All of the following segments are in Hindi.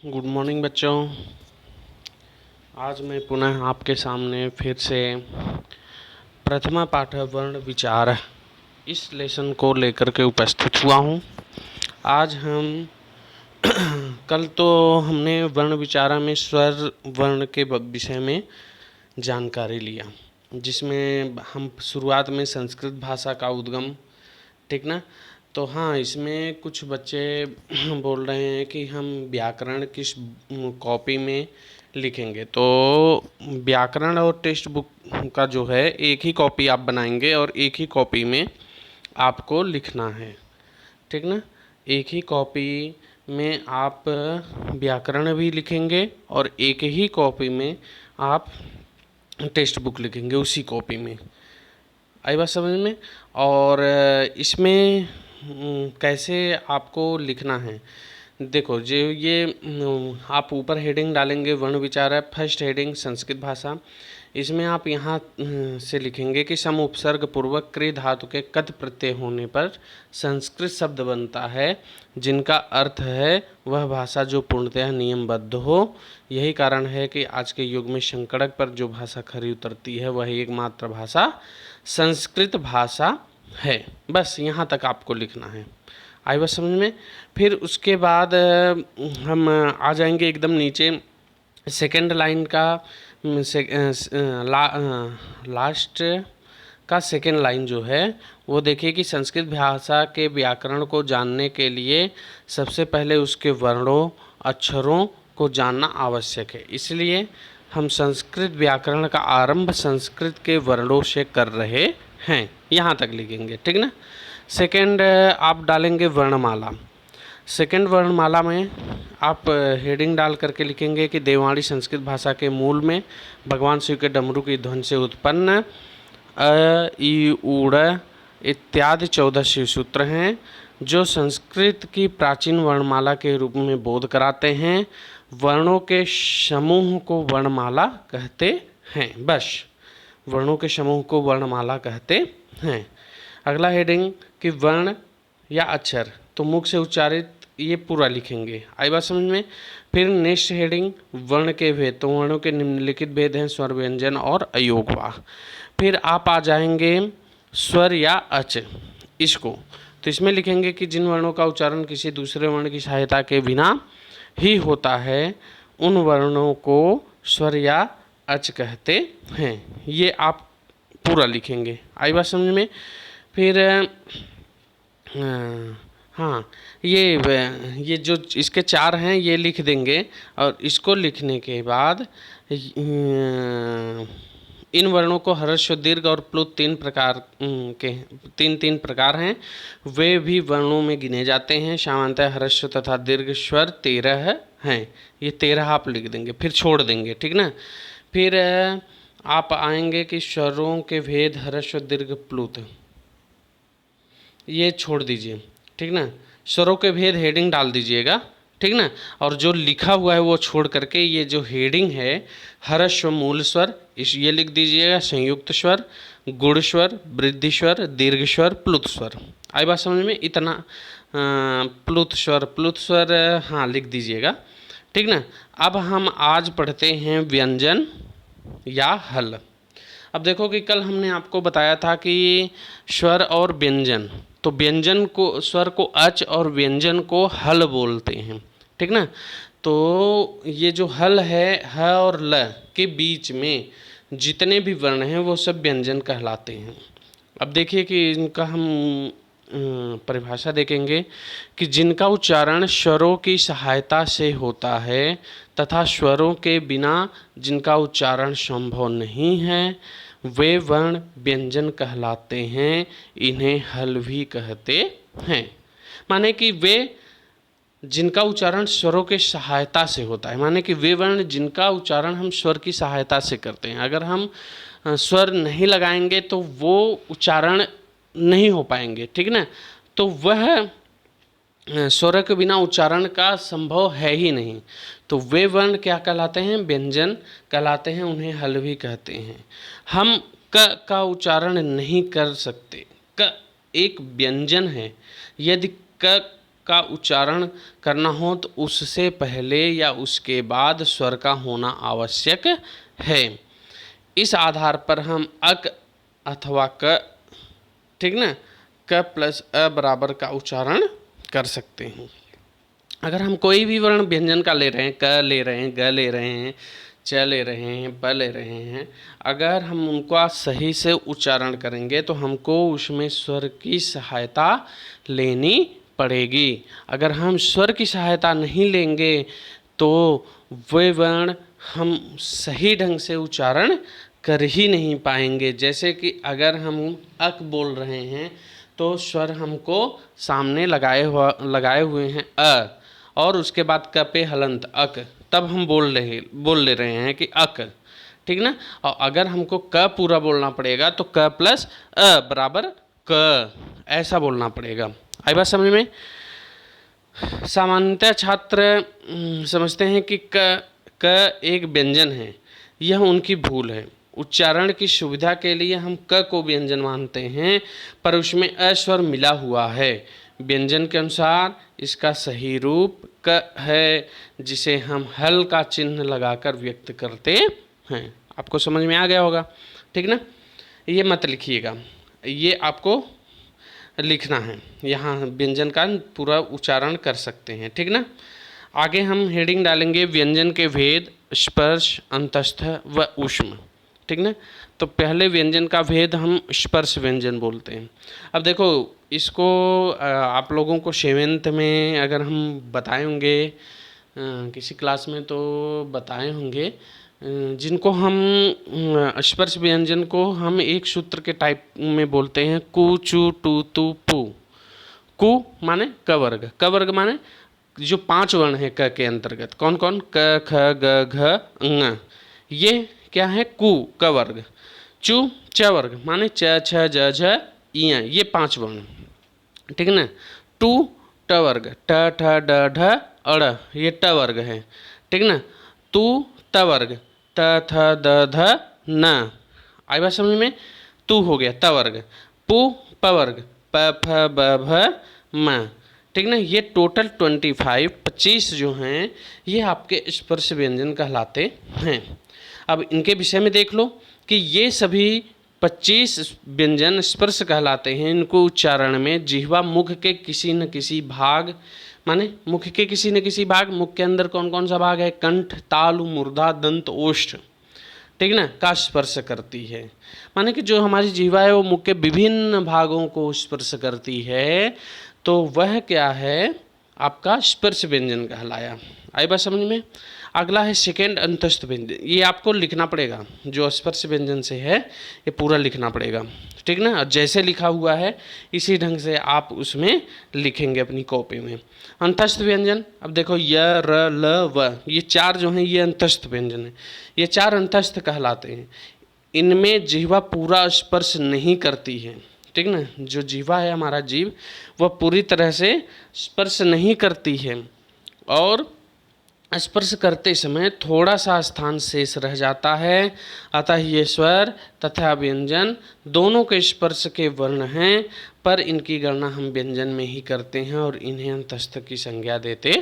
गुड मॉर्निंग बच्चों। आज मैं पुनः आपके सामने फिर से प्रथमा पाठ वर्ण विचार इस लेसन को लेकर के उपस्थित हुआ हूँ। आज हम कल तो हमने वर्ण विचारा में स्वर वर्ण के विषय में जानकारी लिया, जिसमें हम शुरुआत में संस्कृत भाषा का उद्गम, ठीक ना। तो हाँ, इसमें कुछ बच्चे बोल रहे हैं कि हम व्याकरण किस कॉपी में लिखेंगे। तो व्याकरण और टेक्स्ट बुक का जो है एक ही कॉपी आप बनाएंगे और एक ही कॉपी में आपको लिखना है, ठीक ना। एक ही कॉपी में आप व्याकरण भी लिखेंगे और एक ही कॉपी में आप टेक्स्ट बुक लिखेंगे, उसी कॉपी में। आई बात समझ में। और इसमें कैसे आपको लिखना है, देखो जो ये आप ऊपर हेडिंग डालेंगे वर्ण विचार है, फर्स्ट हेडिंग संस्कृत भाषा। इसमें आप यहाँ से लिखेंगे कि सम उपसर्ग पूर्वक क्रिय धातु के कद प्रत्यय होने पर संस्कृत शब्द बनता है जिनका अर्थ है वह भाषा जो पूर्णतः नियमबद्ध हो। यही कारण है कि आज के युग में संकड़क पर जो भाषा खरी उतरती है वह एकमात्र भाषा संस्कृत भाषा है। बस यहाँ तक आपको लिखना है। आई बात समझ में। फिर उसके बाद हम आ जाएंगे एकदम नीचे सेकेंड लाइन का लास्ट का सेकेंड लाइन जो है वो देखिए कि संस्कृत भाषा के व्याकरण को जानने के लिए सबसे पहले उसके वर्णों अक्षरों को जानना आवश्यक है। इसलिए हम संस्कृत व्याकरण का आरंभ संस्कृत के वर्णों से कर रहे हैं। यहाँ तक लिखेंगे, ठीक ना। सेकेंड आप डालेंगे वर्णमाला। सेकेंड वर्णमाला में आप हेडिंग डाल करके लिखेंगे कि देववाणी संस्कृत भाषा के मूल में भगवान शिव के डमरू की ध्वनि से उत्पन्न अ ई ऊड़ इत्यादि 14 शिव सूत्र हैं जो संस्कृत की प्राचीन वर्णमाला के रूप में बोध कराते हैं। वर्णों के समूह को वर्णमाला कहते हैं। बस वर्णों के समूह को वर्णमाला कहते हैं। अगला हेडिंग कि वर्ण या अक्षर, तो मुख से उच्चारित ये पूरा लिखेंगे। आई बात समझ में। फिर नेक्स्ट हेडिंग वर्ण के भेद, तो वर्णों के निम्नलिखित भेद हैं स्वर व्यंजन और अयोगवाह। फिर आप आ जाएंगे स्वर या अच, इसको तो इसमें लिखेंगे कि जिन वर्णों का उच्चारण किसी दूसरे वर्ण की सहायता के बिना ही होता है उन वर्णों को स्वर या अच कहते हैं। ये आप पूरा लिखेंगे। आई बात समझ में। फिर हाँ, ये जो इसके 4 हैं ये लिख देंगे और इसको लिखने के बाद इन वर्णों को ह्रस्व दीर्घ और प्लुत 3 प्रकार के 3 प्रकार हैं, वे भी वर्णों में गिने जाते हैं। सामान्यतः ह्रस्व तथा दीर्घ स्वर 13 हैं। ये 13 आप लिख देंगे, फिर छोड़ देंगे, ठीक ना। फिर आप आएंगे कि स्वरों के भेद ह्रस्व दीर्घ प्लुत, ये छोड़ दीजिए, ठीक ना। स्वरों के भेद हेडिंग डाल दीजिएगा, ठीक ना। और जो लिखा हुआ है वो छोड़ करके ये जो हेडिंग है ह्रस्व मूल स्वर, इस ये लिख दीजिएगा संयुक्त स्वर, गुण स्वर, वृद्धि स्वर, दीर्घ स्वर, प्लुत स्वर। आई बात समझ में। इतना प्लुत स्वर हाँ लिख दीजिएगा, ठीक ना। अब हम आज पढ़ते हैं व्यंजन या हल। अब देखो कि कल हमने आपको बताया था कि स्वर और व्यंजन, तो व्यंजन को स्वर को अच और व्यंजन को हल बोलते हैं, ठीक ना। तो ये जो हल है ह और ल के बीच में जितने भी वर्ण हैं वो सब व्यंजन कहलाते हैं। अब देखिए कि इनका हम परिभाषा देखेंगे कि जिनका उच्चारण स्वरों की सहायता से होता है तथा स्वरों के बिना जिनका उच्चारण संभव नहीं है वे वर्ण व्यंजन कहलाते हैं। इन्हें हल भी कहते हैं। माने कि वे जिनका उच्चारण स्वरों के सहायता से होता है, माने कि वे वर्ण जिनका उच्चारण हम स्वर की सहायता से करते हैं। अगर हम स्वर नहीं लगाएंगे तो वो उच्चारण नहीं हो पाएंगे, ठीक ना। तो वह स्वर के बिना उच्चारण का संभव है ही नहीं। तो वे वर्ण क्या कहलाते हैं? व्यंजन कहलाते हैं। उन्हें हल भी कहते हैं। हम क का उच्चारण नहीं कर सकते। क एक व्यंजन है। यदि क का उच्चारण करना हो तो उससे पहले या उसके बाद स्वर का होना आवश्यक है। इस आधार पर हम अक अथवा क, ठीक ना, क प्लस अ बराबर का उच्चारण कर सकते हैं। अगर हम कोई भी वर्ण व्यंजन का ले रहे हैं, क ले रहे हैं, ग ले रहे हैं, च ले रहे हैं, प ले रहे हैं, अगर हम उनका सही से उच्चारण करेंगे तो हमको उसमें स्वर की सहायता लेनी पड़ेगी। अगर हम स्वर की सहायता नहीं लेंगे तो वे वर्ण हम सही ढंग से उच्चारण कर ही नहीं पाएंगे। जैसे कि अगर हम अक बोल रहे हैं तो स्वर हमको सामने लगाए हुए हैं अ, और उसके बाद क पे हलंत अक, तब हम बोल ले रहे हैं कि अक, ठीक ना। और अगर हमको क पूरा बोलना पड़ेगा तो क प्लस अ बराबर क, ऐसा बोलना पड़ेगा। आई बात समझ में। सामान्यतः छात्र समझते हैं कि क एक व्यंजन है, यह उनकी भूल है। उच्चारण की सुविधा के लिए हम क को व्यंजन मानते हैं, पर उसमें अ स्वर मिला हुआ है। व्यंजन के अनुसार इसका सही रूप क है, जिसे हम हल का चिन्ह लगाकर व्यक्त करते हैं। आपको समझ में आ गया होगा, ठीक ना। ये मत लिखिएगा, ये आपको लिखना है, यहाँ व्यंजन का पूरा उच्चारण कर सकते हैं, ठीक ना। आगे हम हेडिंग डालेंगे व्यंजन के भेद, स्पर्श, अंतस्थ व ऊष्म, ठीक ना। तो पहले व्यंजन का भेद हम स्पर्श व्यंजन बोलते हैं। अब देखो इसको आप लोगों को 7th में अगर हम बताए होंगे किसी क्लास में तो बताए होंगे, जिनको हम स्पर्श व्यंजन को हम एक सूत्र के टाइप में बोलते हैं, कु चु टू तू पू। कु माने क वर्ग, क वर्ग माने जो 5 वर्ण है क के अंतर्गत, कौन कौन, क ख ग घ ङ, ये क्या है कु क वर्ग। चु च वर्ग माने च छ ज झ इ, ये 5 वर्ण, ठीक ना। टू ट वर्ग, ट ठ ड ढ अड़, ये ट वर्ग है, ठीक ना। तू त वर्ग, त थ द ध न, आई बात समझ में। तू हो गया त वर्ग। पु प वर्ग, प फ ब भ म, ठीक ना। ये टोटल 25 जो हैं ये आपके स्पर्श व्यंजन कहलाते हैं। अब इनके विषय में देख लो कि ये सभी 25 व्यंजन स्पर्श कहलाते हैं। इनको उच्चारण में जिह्वा मुख के किसी न किसी भाग, माने मुख के किसी न किसी भाग, मुख के अंदर कौन कौन सा भाग है, कंठ, तालु, मूर्धा, दंत, ओष्ठ, ठीक ना, का स्पर्श करती है। माने कि जो हमारी जिह्वा है वो मुख के विभिन्न भागों को स्पर्श करती है, तो वह क्या है, आपका स्पर्श व्यंजन कहलाया। आई बात समझ में। अगला है सेकेंड अंतस्थ व्यंजन, ये आपको लिखना पड़ेगा, जो स्पर्श व्यंजन से है ये पूरा लिखना पड़ेगा, ठीक ना। जैसे लिखा हुआ है इसी ढंग से आप उसमें लिखेंगे अपनी कॉपी में। अंतस्थ व्यंजन, अब देखो य र ल व, ये 4 जो हैं ये अंतस्थ व्यंजन है। ये 4 अंतस्थ कहलाते हैं। इनमें जिह्वा पूरा स्पर्श नहीं करती है, ठीक ना। जो जिह्वा है हमारा जीव, वह पूरी तरह से स्पर्श नहीं करती है, और स्पर्श करते समय थोड़ा सा स्थान शेष रह जाता है। अतः ये स्वर तथा व्यंजन दोनों के स्पर्श के वर्ण हैं, पर इनकी गणना हम व्यंजन में ही करते हैं और इन्हें अंतस्थ की संज्ञा देते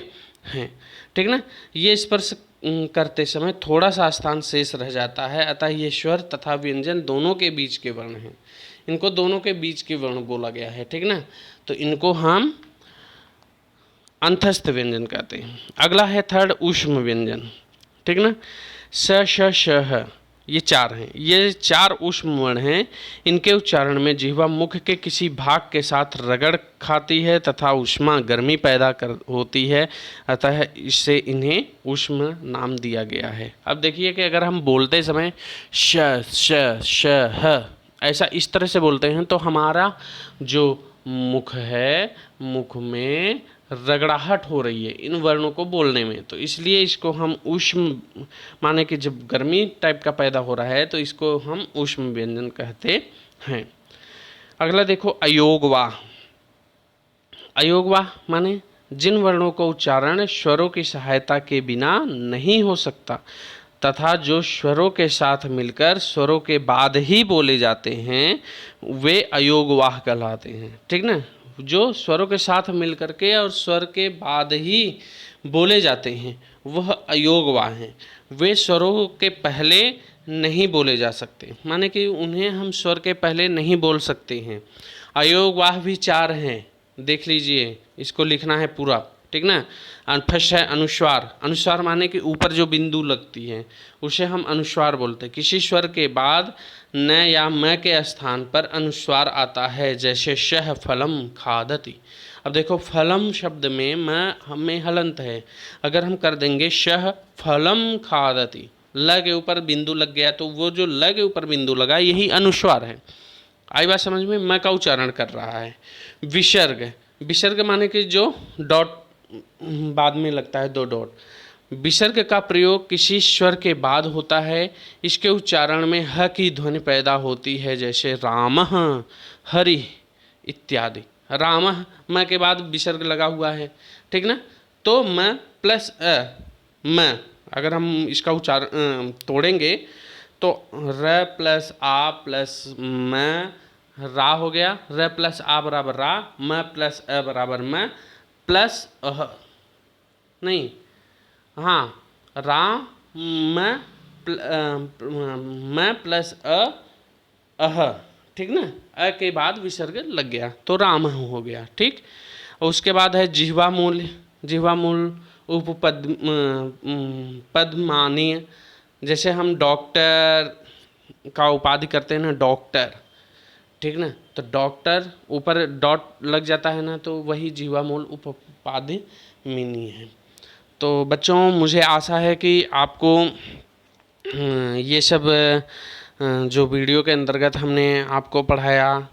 हैं, ठीक ना। ये स्पर्श करते समय थोड़ा सा स्थान शेष रह जाता है, अतः ये स्वर तथा व्यंजन दोनों के बीच के वर्ण हैं। इनको दोनों के बीच के वर्ण बोला गया है, ठीक ना। तो इनको हम अंतस्थ व्यंजन कहते हैं। अगला है थर्ड ऊष्म व्यंजन, ठीक ना। स श श ह, ये 4 हैं, ये 4 ऊष्म वर्ण हैं। इनके उच्चारण में जिह्वा मुख के किसी भाग के साथ रगड़ खाती है तथा ऊष्मा गर्मी पैदा होती है, अतः इससे इन्हें ऊष्म नाम दिया गया है। अब देखिए कि अगर हम बोलते समय श श श ह ऐसा इस तरह से बोलते हैं तो हमारा जो मुख है, मुख में रगड़ाहट हो रही है इन वर्णों को बोलने में, तो इसलिए इसको हम ऊष्म, माने कि जब गर्मी टाइप का पैदा हो रहा है तो इसको हम ऊष्म व्यंजन कहते हैं। अगला देखो अयोगवाह। अयोगवाह माने जिन वर्णों को उच्चारण स्वरों की सहायता के बिना नहीं हो सकता तथा जो स्वरों के साथ मिलकर स्वरों के बाद ही बोले जाते हैं वे अयोगवाह कहलाते हैं, ठीक ना। जो स्वरों के साथ मिल करके और स्वर के बाद ही बोले जाते हैं वह अयोगवाह हैं। वे स्वरों के पहले नहीं बोले जा सकते, माने कि उन्हें हम स्वर के पहले नहीं बोल सकते हैं। अयोगवाह भी 4 हैं, देख लीजिए, इसको लिखना है पूरा, ठीक ना। फर्स्ट है अनुस्वार। अनुस्वार माने कि ऊपर जो बिंदु लगती है उसे हम अनुस्वार बोलते हैं। किसी स्वर के बाद न या म के स्थान पर अनुस्वार आता है, जैसे शह फलम खादति। अब देखो फलम शब्द में म हमें हलंत है, अगर हम कर देंगे शह फलम खादति, ल के ऊपर बिंदु लग गया तो वो जो ल के ऊपर बिंदु लगा यही अनुस्वार है। आई बात समझ में, म का उच्चारण कर रहा है। विसर्ग। विसर्ग माने कि जो डॉट बाद में लगता है, 2 डॉट। विसर्ग का प्रयोग किसी स्वर के बाद होता है, इसके उच्चारण में ह की ध्वनि पैदा होती है, जैसे रामः, हरि इत्यादि। रामः म के बाद विसर्ग लगा हुआ है, ठीक ना। तो म प्लस अ, म अगर हम इसका उच्चारण तोड़ेंगे तो र प्लस आ प्लस म, रा हो गया, र प्लस आ बराबर रा, म प्लस अ बराबर म, प्लस अह, नहीं, हाँ, रा म प्लस अह, ठीक ना। अ के बाद विसर्ग लग गया तो राम हो गया, ठीक। और उसके बाद है जिह्वा मूल। जिह्वा मूल उपपद पद्मानीय, जैसे हम डॉक्टर का उपाधि करते हैं ना, डॉक्टर, ठीक ना। तो डॉक्टर ऊपर डॉट लग जाता है ना, तो वही जिह्वा मूल उपपादि मीनी है। तो बच्चों मुझे आशा है कि आपको ये सब जो वीडियो के अंतर्गत हमने आपको पढ़ाया,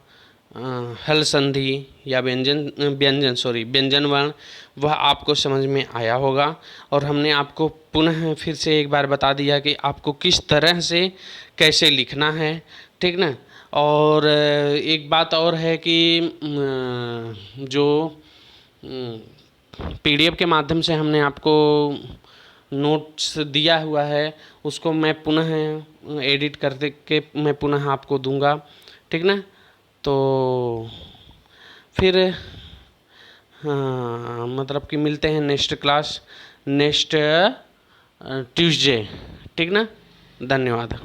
हल संधि या व्यंजन वर्ण, वह आपको समझ में आया होगा। और हमने आपको पुनः फिर से एक बार बता दिया कि आपको किस तरह से कैसे लिखना है, ठीक ना। और एक बात और है कि जो PDF के माध्यम से हमने आपको नोट्स दिया हुआ है उसको मैं पुनः एडिट कर के मैं पुनः आपको दूंगा, ठीक ना। तो फिर हाँ, मतलब कि मिलते हैं नेक्स्ट क्लास, नेक्स्ट ट्यूसडे, ठीक ना। धन्यवाद।